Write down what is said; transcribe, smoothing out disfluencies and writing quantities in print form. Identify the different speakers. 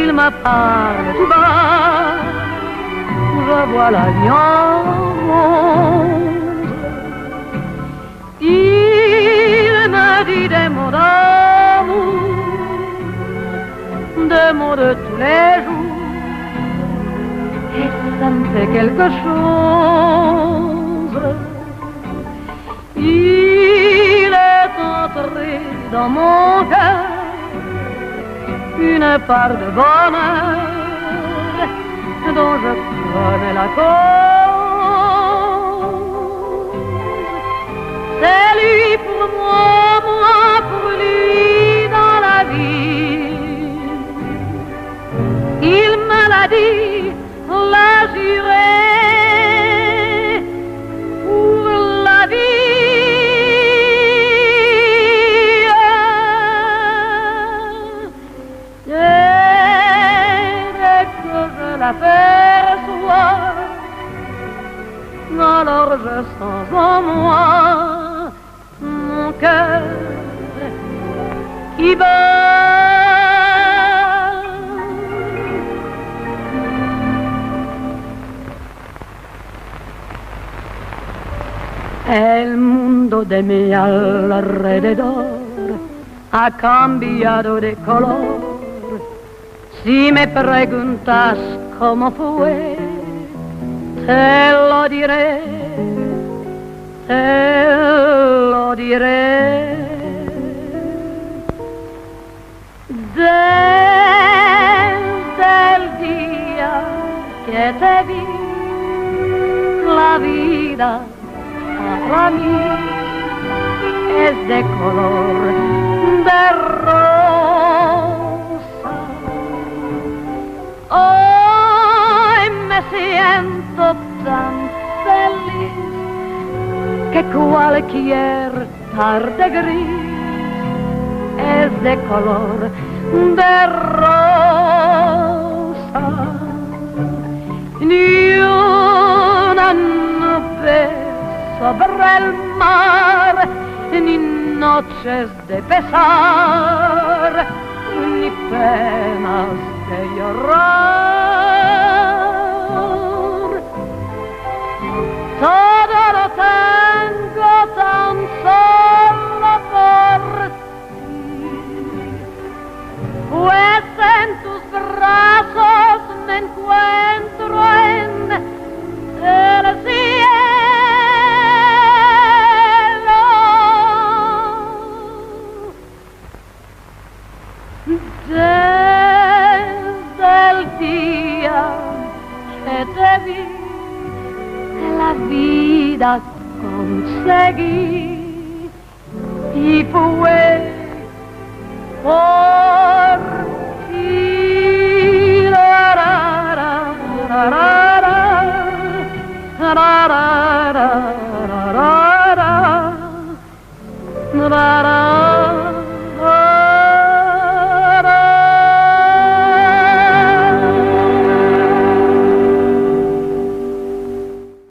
Speaker 1: il me parle tout bas, je vois la vie en rose. Il me dit des mots d'amour, des mots de tous les jours, et ça me fait quelque chose. Il est entré dans mon cœur une part de bonheur dont je connais la cause. C'est lui pour moi, moi pour lui dans la vie. Il me l'a dit, l'a juré pour la vie. L'aperçois, alors je sens en moi mon cœur qui bat. El mundo de mi alrededor ha cambiado de color. Si me preguntas cómo fue, te lo diré, te lo diré. Desde el día que te vi, la vida para mí es de color de rosa. Hoy me siento tan feliz que cualquier tarde gris es de color de rosa. Ni una nube sobre el mar, ni noches de pesar, ni penas de llorar. Todo lo tengo tan solo por ti, pues en tus brazos me encuentro en el cielo. Desde el día que te vi, la vida conseguí y fue por ti. La, la, la, la, la, la, la, la, la, la, la, la, la, la.